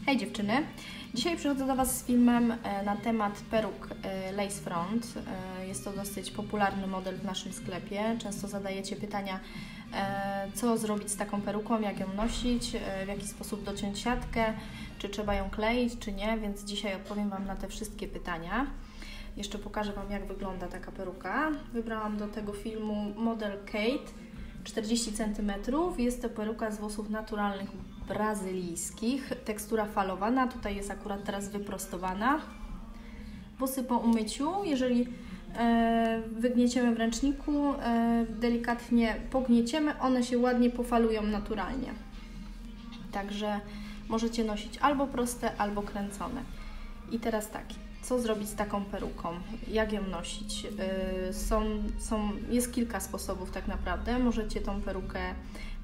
Hej dziewczyny! Dzisiaj przychodzę do Was z filmem na temat peruk lace front. Jest to dosyć popularny model w naszym sklepie. Często zadajecie pytania, co zrobić z taką peruką, jak ją nosić, w jaki sposób dociąć siatkę, czy trzeba ją kleić, czy nie, więc dzisiaj odpowiem Wam na te wszystkie pytania. Jeszcze pokażę Wam, jak wygląda taka peruka. Wybrałam do tego filmu model Kate 40 cm. Jest to peruka z włosów naturalnych brazylijskich. Tekstura falowana. Tutaj jest akurat teraz wyprostowana. Włosy po umyciu, jeżeli wygnieciemy w ręczniku, delikatnie pognieciemy, one się ładnie pofalują naturalnie. Także możecie nosić albo proste, albo kręcone. I teraz tak. Co zrobić z taką peruką? Jak ją nosić? Jest kilka sposobów tak naprawdę. Możecie tą perukę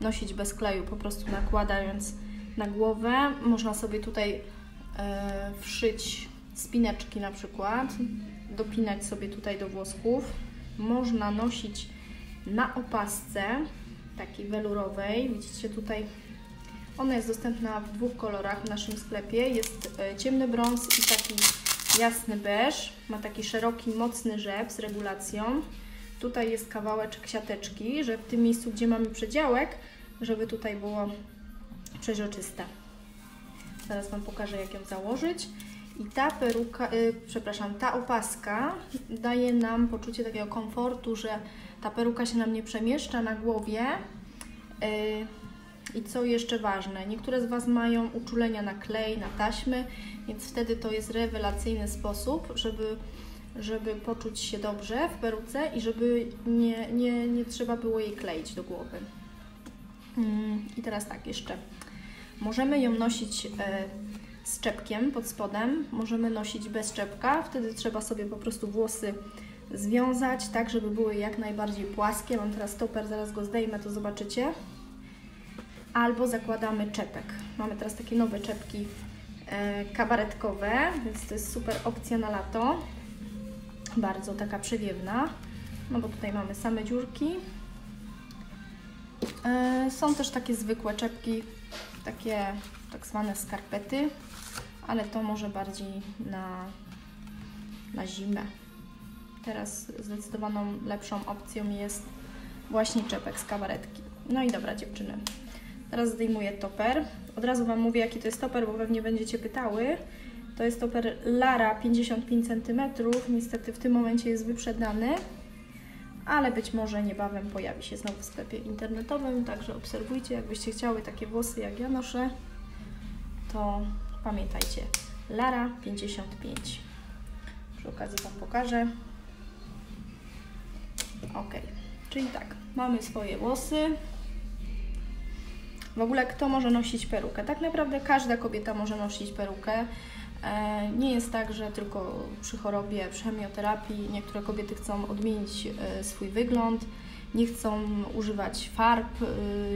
nosić bez kleju, po prostu nakładając na głowę. Można sobie tutaj wszyć spineczki na przykład, dopinać sobie tutaj do włosków. Można nosić na opasce, takiej welurowej. Widzicie tutaj, ona jest dostępna w dwóch kolorach w naszym sklepie. Jest ciemny brąz i taki jasny beż, ma taki szeroki, mocny rzep z regulacją. Tutaj jest kawałeczek siateczki, że w tym miejscu, gdzie mamy przedziałek, żeby tutaj było przeźroczyste. Zaraz Wam pokażę, jak ją założyć. I ta peruka, ta opaska daje nam poczucie takiego komfortu, że ta peruka się nam nie przemieszcza na głowie. I co jeszcze ważne, niektóre z Was mają uczulenia na klej, na taśmy, więc wtedy to jest rewelacyjny sposób, żeby poczuć się dobrze w peruce i żeby nie trzeba było jej kleić do głowy. I teraz tak jeszcze, możemy ją nosić z czepkiem pod spodem, możemy nosić bez czepka, wtedy trzeba sobie po prostu włosy związać tak, żeby były jak najbardziej płaskie. Mam teraz stoper, zaraz go zdejmę, to zobaczycie. Albo zakładamy czepek. Mamy teraz takie nowe czepki kabaretkowe, więc to jest super opcja na lato. Bardzo taka przewiewna, no bo tutaj mamy same dziurki. Są też takie zwykłe czepki, takie tak zwane skarpety, ale to może bardziej na zimę. Teraz zdecydowaną lepszą opcją jest właśnie czepek z kabaretki. No i dobra dziewczyny. Teraz zdejmuję toper. Od razu Wam mówię, jaki to jest toper, bo pewnie będziecie pytały. To jest toper Lara 55 cm. Niestety w tym momencie jest wyprzedany, ale być może niebawem pojawi się znowu w sklepie internetowym, także obserwujcie. Jakbyście chciały takie włosy, jak ja noszę, to pamiętajcie, Lara 55. Przy okazji Wam pokażę. Ok, czyli tak, mamy swoje włosy. W ogóle kto może nosić perukę? Tak naprawdę każda kobieta może nosić perukę. Nie jest tak, że tylko przy chorobie, przy chemioterapii niektóre kobiety chcą odmienić swój wygląd, nie chcą używać farb,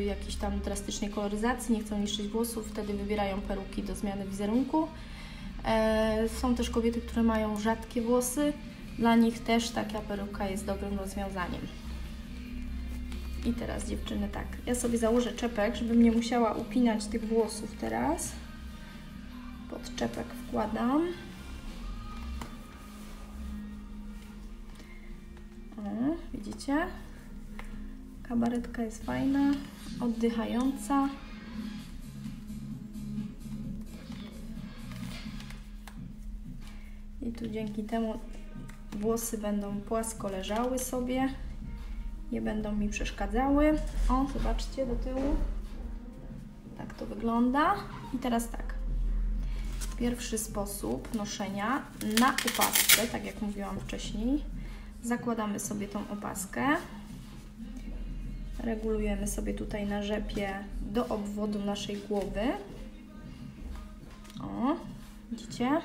jakiejś tam drastycznej koloryzacji, nie chcą niszczyć włosów, wtedy wybierają peruki do zmiany wizerunku. Są też kobiety, które mają rzadkie włosy, dla nich też taka peruka jest dobrym rozwiązaniem. I teraz dziewczyny tak, ja sobie założę czepek, żebym nie musiała upinać tych włosów teraz. Pod czepek wkładam. O, widzicie? Kabaretka jest fajna, oddychająca. I tu dzięki temu włosy będą płasko leżały sobie. Nie będą mi przeszkadzały. O, zobaczcie do tyłu. Tak to wygląda. I teraz tak. Pierwszy sposób noszenia na opasce, tak jak mówiłam wcześniej. Zakładamy sobie tą opaskę. Regulujemy sobie tutaj na rzepie do obwodu naszej głowy. O, widzicie?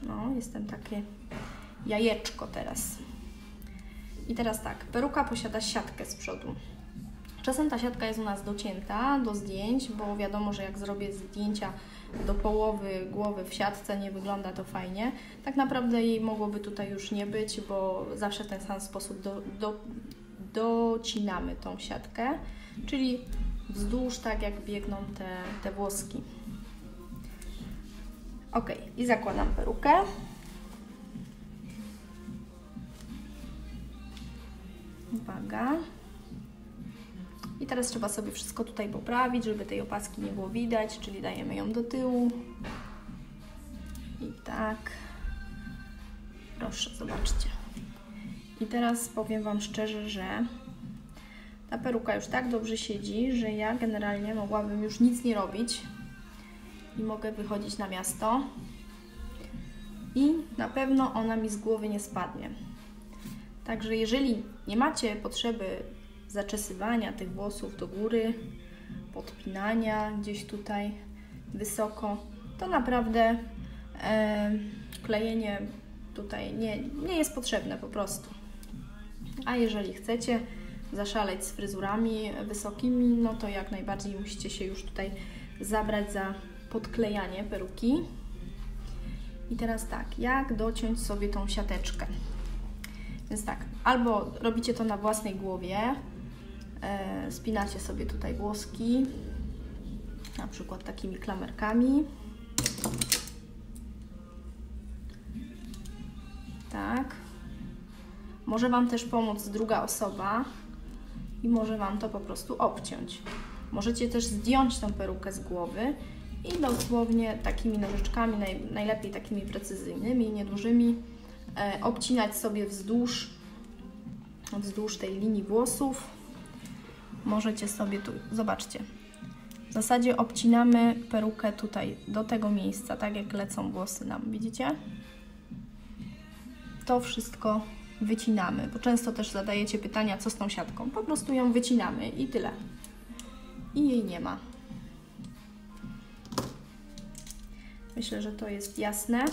No, jestem takie jajeczko teraz. I teraz tak, peruka posiada siatkę z przodu. Czasem ta siatka jest u nas docięta do zdjęć, bo wiadomo, że jak zrobię zdjęcia do połowy głowy w siatce, nie wygląda to fajnie. Tak naprawdę jej mogłoby tutaj już nie być, bo zawsze w ten sam sposób docinamy tą siatkę, czyli wzdłuż, tak jak biegną te włoski. Ok, i zakładam perukę. Uwaga. I teraz trzeba sobie wszystko tutaj poprawić, żeby tej opaski nie było widać, czyli dajemy ją do tyłu. I tak. Proszę, zobaczcie. I teraz powiem Wam szczerze, że ta peruka już tak dobrze siedzi, że ja generalnie mogłabym już nic nie robić i mogę wychodzić na miasto i na pewno ona mi z głowy nie spadnie. Także jeżeli nie macie potrzeby zaczesywania tych włosów do góry, podpinania gdzieś tutaj wysoko, to naprawdę klejenie tutaj nie jest potrzebne po prostu. A jeżeli chcecie zaszaleć z fryzurami wysokimi, no to jak najbardziej musicie się już tutaj zabrać za podklejanie peruki. I teraz tak, jak dociąć sobie tą siateczkę? Więc tak, albo robicie to na własnej głowie, spinacie sobie tutaj włoski, na przykład takimi klamerkami. Tak. Może Wam też pomóc druga osoba i może Wam to po prostu obciąć. Możecie też zdjąć tą perukę z głowy i dosłownie takimi nożyczkami, najlepiej takimi precyzyjnymi, niedużymi, obcinać sobie wzdłuż tej linii włosów. Możecie sobie tu, zobaczcie, w zasadzie obcinamy perukę tutaj do tego miejsca, tak jak lecą włosy nam, widzicie? To wszystko wycinamy, bo często też zadajecie pytania, co z tą siatką. Po prostu ją wycinamy i tyle. I jej nie ma. Myślę, że to jest jasne.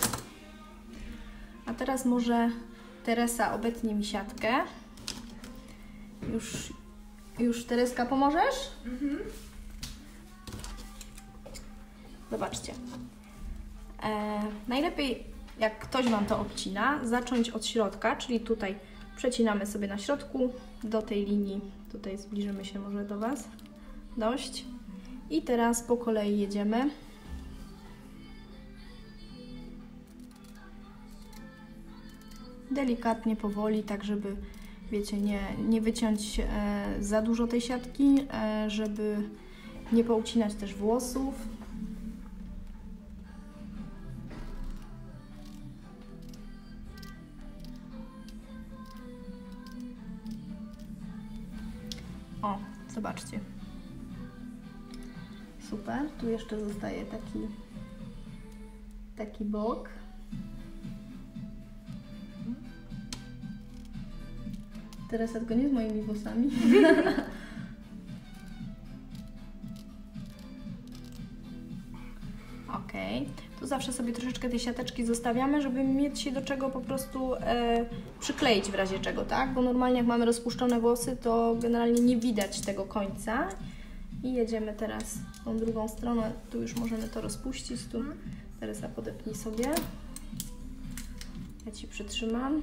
A teraz może Teresa obetnie mi siatkę. Już Tereska, pomożesz? Mhm. Zobaczcie. Najlepiej, jak ktoś Wam to obcina, zacząć od środka, czyli tutaj przecinamy sobie na środku do tej linii. Tutaj zbliżymy się może do Was. Dość. I teraz po kolei jedziemy. Delikatnie, powoli, tak żeby, wiecie, nie wyciąć za dużo tej siatki, żeby nie poucinać też włosów. O, zobaczcie. Super. Tu jeszcze zostaje taki bok. Teresa, tylko nie z moimi włosami. Ok. Tu zawsze sobie troszeczkę tej siateczki zostawiamy, żeby mieć się do czego po prostu przykleić w razie czego, tak? Bo normalnie jak mamy rozpuszczone włosy, to generalnie nie widać tego końca. I jedziemy teraz tą drugą stronę. Tu już możemy to rozpuścić. Tu Teresa, podepnij sobie. Ja Ci przytrzymam.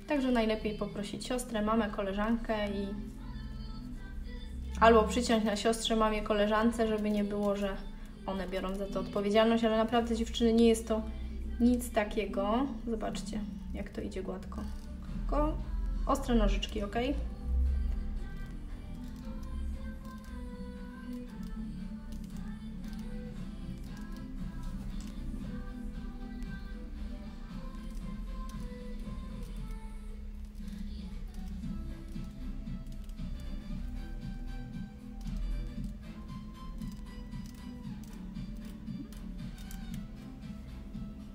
Także najlepiej poprosić siostrę, mamę, koleżankę i albo przyciąć na siostrze, mamie, koleżance, żeby nie było, że one biorą za to odpowiedzialność, ale naprawdę, dziewczyny, nie jest to nic takiego. Zobaczcie, jak to idzie gładko. Tylko ostre nożyczki, ok?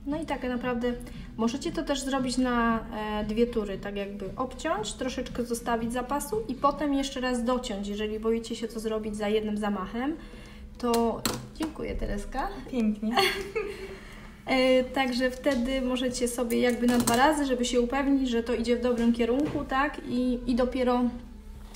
No i tak naprawdę możecie to też zrobić na dwie tury, tak jakby obciąć, troszeczkę zostawić zapasu i potem jeszcze raz dociąć. Jeżeli boicie się to zrobić za jednym zamachem, to dziękuję, Tereska. Pięknie. Także wtedy możecie sobie jakby na 2 razy, żeby się upewnić, że to idzie w dobrym kierunku, tak? I dopiero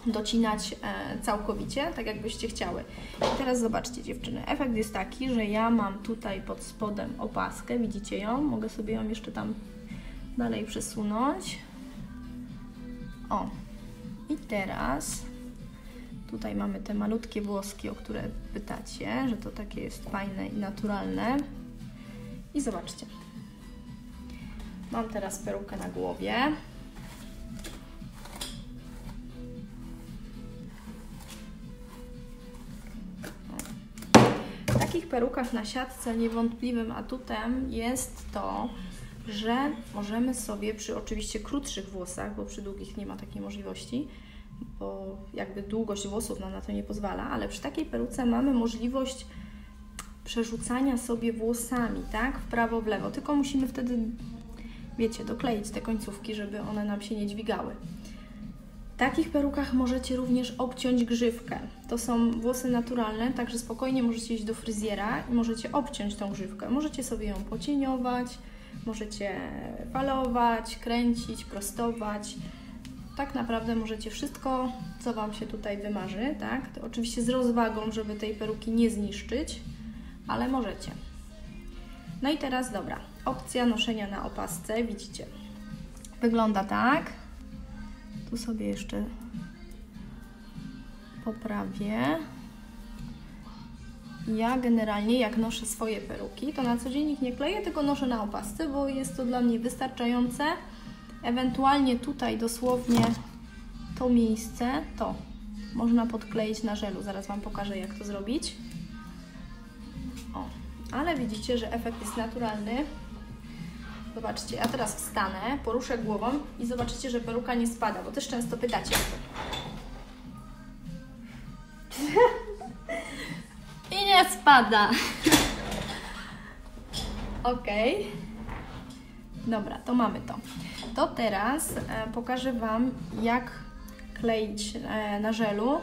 docinać całkowicie, tak jakbyście chciały. I teraz zobaczcie, dziewczyny, efekt jest taki, że ja mam tutaj pod spodem opaskę, widzicie ją? Mogę sobie ją jeszcze tam dalej przesunąć. O, i teraz Tutaj mamy te malutkie włoski, o które pytacie, że to takie jest fajne i naturalne. I zobaczcie. Mam teraz perukę na głowie. W takich perukach na siatce niewątpliwym atutem jest to, że możemy sobie przy oczywiście krótszych włosach, bo przy długich nie ma takiej możliwości, bo jakby długość włosów nam na to nie pozwala, ale przy takiej peruce mamy możliwość przerzucania sobie włosami, tak, w prawo, w lewo, tylko musimy wtedy, wiecie, dokleić te końcówki, żeby one nam się nie dźwigały. W takich perukach możecie również obciąć grzywkę. To są włosy naturalne, także spokojnie możecie iść do fryzjera i możecie obciąć tą grzywkę. Możecie sobie ją pocieniować, możecie falować, kręcić, prostować. Tak naprawdę możecie wszystko, co Wam się tutaj wymarzy, tak? To oczywiście z rozwagą, żeby tej peruki nie zniszczyć, ale możecie. No i teraz, dobra, opcja noszenia na opasce, widzicie, wygląda tak. Tu sobie jeszcze poprawię. Ja generalnie, jak noszę swoje peruki, to na co dzień ich nie kleję, tylko noszę na opasce, bo jest to dla mnie wystarczające. Ewentualnie tutaj dosłownie to miejsce, to można podkleić na żelu. Zaraz Wam pokażę, jak to zrobić. O, ale widzicie, że efekt jest naturalny. Zobaczcie, ja teraz wstanę, poruszę głową i zobaczycie, że peruka nie spada, bo też często pytacie o to. I nie spada. Ok. Dobra, to mamy to. To teraz pokażę Wam, jak kleić na żelu.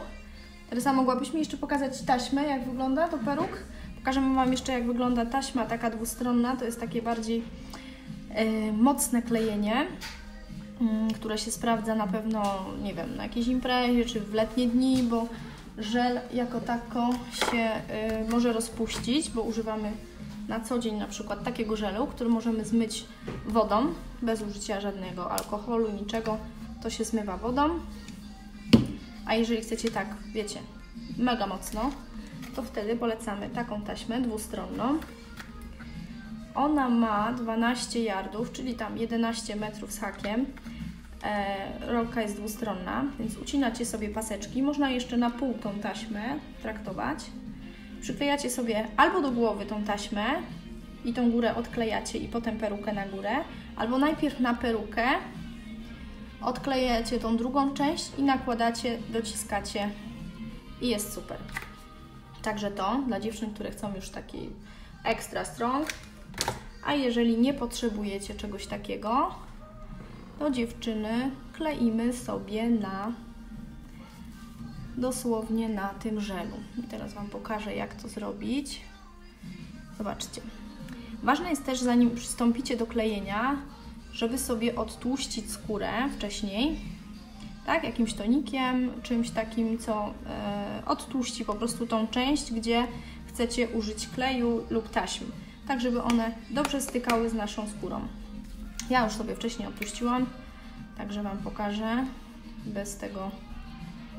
Teresa, mogłabyś mi jeszcze pokazać taśmę, jak wygląda to peruk? Pokażemy Wam jeszcze, jak wygląda taśma taka dwustronna. To jest takie bardziej mocne klejenie, które się sprawdza na pewno, nie wiem, na jakiejś imprezie czy w letnie dni, bo żel jako tako się może rozpuścić, bo używamy na co dzień na przykład takiego żelu, który możemy zmyć wodą, bez użycia żadnego alkoholu, niczego, to się zmywa wodą. A jeżeli chcecie tak, wiecie, mega mocno, to wtedy polecamy taką taśmę dwustronną. Ona ma 12 yardów, czyli tam 11 metrów z hakiem. Rolka jest dwustronna, więc ucinacie sobie paseczki. Można jeszcze na pół tą taśmę traktować. Przyklejacie sobie albo do głowy tą taśmę i tą górę odklejacie i potem perukę na górę, albo najpierw na perukę odklejacie tą drugą część i nakładacie, dociskacie i jest super. Także to dla dziewczyn, które chcą już taki extra strong. A jeżeli nie potrzebujecie czegoś takiego, to dziewczyny kleimy sobie dosłownie na tym żelu. I teraz Wam pokażę, jak to zrobić. Zobaczcie. Ważne jest też, zanim przystąpicie do klejenia, żeby sobie odtłuścić skórę wcześniej, tak, jakimś tonikiem, czymś takim, co odtłuści po prostu tą część, gdzie chcecie użyć kleju lub taśmy, tak żeby one dobrze stykały z naszą skórą. Ja już sobie wcześniej odtłuściłam, także Wam pokażę bez tego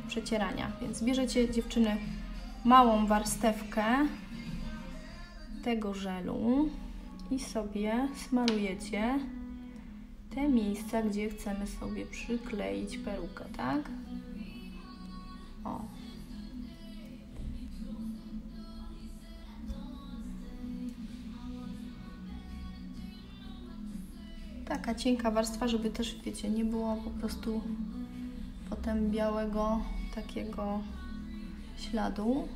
przecierania. Więc bierzecie, dziewczyny, małą warstewkę tego żelu i sobie smarujecie te miejsca, gdzie chcemy sobie przykleić perukę, tak? O. Taka cienka warstwa, żeby też, wiecie, nie było po prostu potem białego takiego śladu.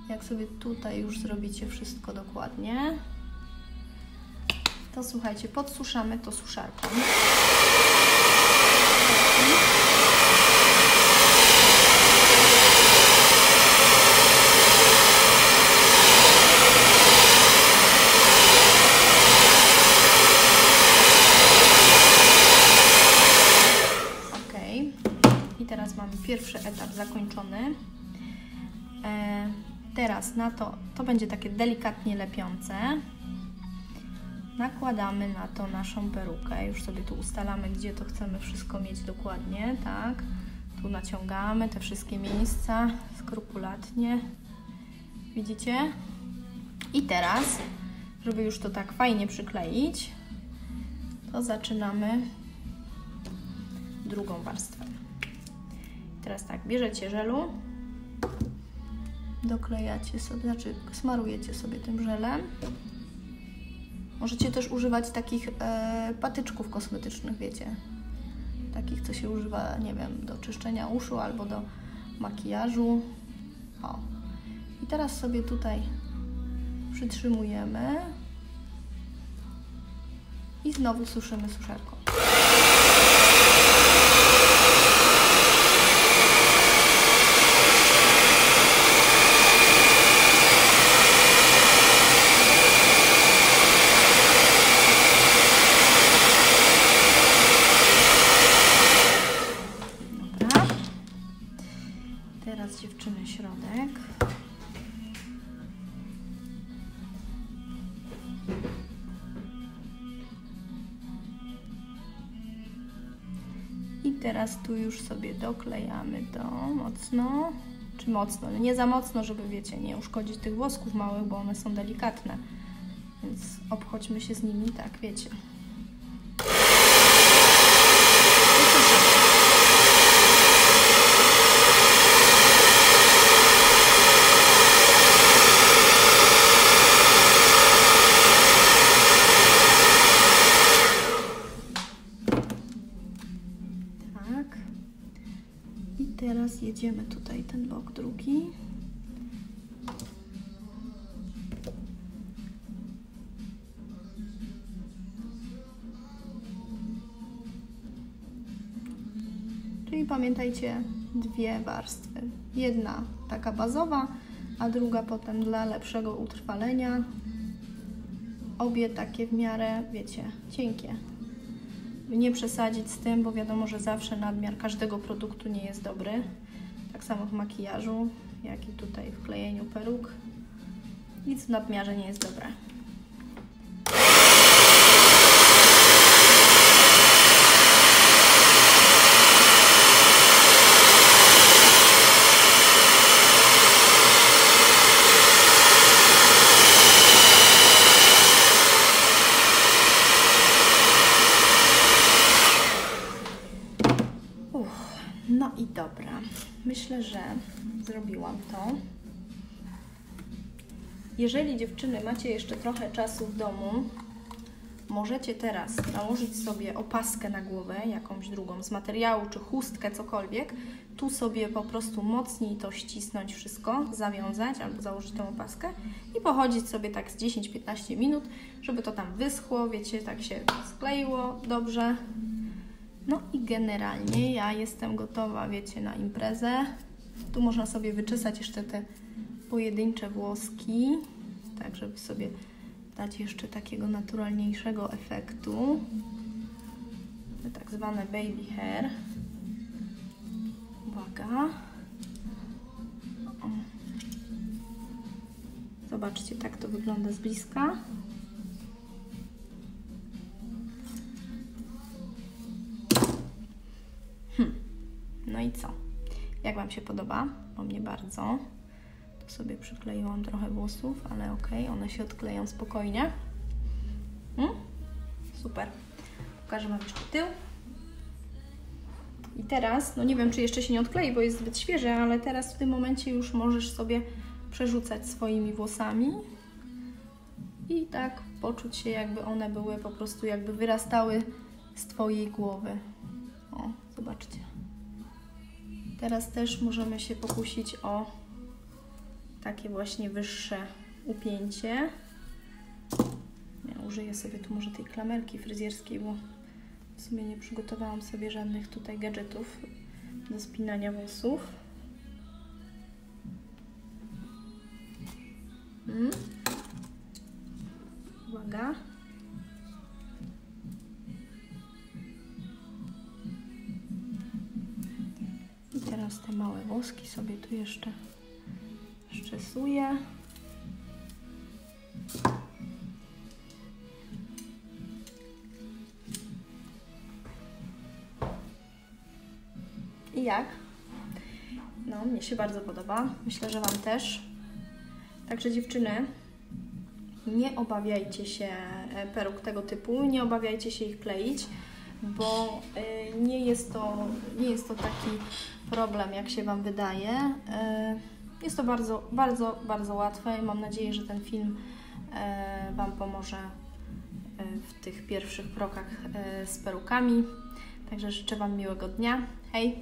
Jak sobie tutaj już zrobicie wszystko dokładnie, to słuchajcie, podsuszamy to suszarką. Ok. I teraz mamy pierwszy etap zakończony. Teraz na to będzie takie delikatnie lepiące. Nakładamy na to naszą perukę. Już sobie tu ustalamy, gdzie to chcemy wszystko mieć dokładnie, tak? Tu naciągamy te wszystkie miejsca skrupulatnie. Widzicie? I teraz, żeby już to tak fajnie przykleić, to zaczynamy drugą warstwę. Teraz tak, bierzecie żelu, doklejacie sobie, znaczy smarujecie sobie tym żelem. Możecie też używać takich patyczków kosmetycznych, wiecie, takich, co się używa, nie wiem, do czyszczenia uszu albo do makijażu. O. I teraz sobie tutaj przytrzymujemy i znowu suszymy suszarką. Dobra. Teraz dziewczyny środek. I teraz tu już sobie doklejamy to mocno, czy mocno, ale nie za mocno, żeby, wiecie, nie uszkodzić tych włosków małych, bo one są delikatne, więc obchodźmy się z nimi tak, wiecie. I teraz jedziemy tutaj ten bok drugi. Czyli pamiętajcie, dwie warstwy. Jedna taka bazowa, a druga potem dla lepszego utrwalenia. Obie takie w miarę, wiecie, cienkie. Nie przesadzić z tym, bo wiadomo, że zawsze nadmiar każdego produktu nie jest dobry. Tak samo w makijażu, jak i tutaj w klejeniu peruk. Nic w nadmiarze nie jest dobre. No i dobra, myślę, że zrobiłam to. Jeżeli dziewczyny macie jeszcze trochę czasu w domu, możecie teraz nałożyć sobie opaskę na głowę, jakąś drugą z materiału, czy chustkę, cokolwiek. Tu sobie po prostu mocniej to ścisnąć wszystko, zawiązać albo założyć tą opaskę i pochodzić sobie tak z 10-15 minut, żeby to tam wyschło, wiecie, tak się skleiło dobrze. No i generalnie ja jestem gotowa, wiecie, na imprezę. Tu można sobie wyczesać jeszcze te pojedyncze włoski, tak żeby sobie dać jeszcze takiego naturalniejszego efektu. Te tak zwane baby hair. Uwaga. O. Zobaczcie, tak to wygląda z bliska. No i co? Jak Wam się podoba? Bo mnie bardzo. Tu sobie przykleiłam trochę włosów, ale okej, one się odkleją spokojnie. Super. Pokażę Wam jeszcze tył. I teraz, no nie wiem, czy jeszcze się nie odklei, bo jest zbyt świeże, ale teraz w tym momencie już możesz sobie przerzucać swoimi włosami i tak poczuć się, jakby one były po prostu, jakby wyrastały z Twojej głowy. O, zobaczcie. Teraz też możemy się pokusić o takie właśnie wyższe upięcie. Ja użyję sobie tu może tej klamerki fryzjerskiej, bo w sumie nie przygotowałam sobie żadnych tutaj gadżetów do spinania włosów. Uwaga. I teraz te małe włoski sobie tu jeszcze szczesuję. I jak? No, mnie się bardzo podoba. Myślę, że Wam też. Także dziewczyny, nie obawiajcie się peruk tego typu, nie obawiajcie się ich kleić, bo nie jest to taki problem, jak się Wam wydaje. Jest to bardzo łatwe i mam nadzieję, że ten film Wam pomoże w tych pierwszych krokach z perukami. Także życzę Wam miłego dnia. Hej!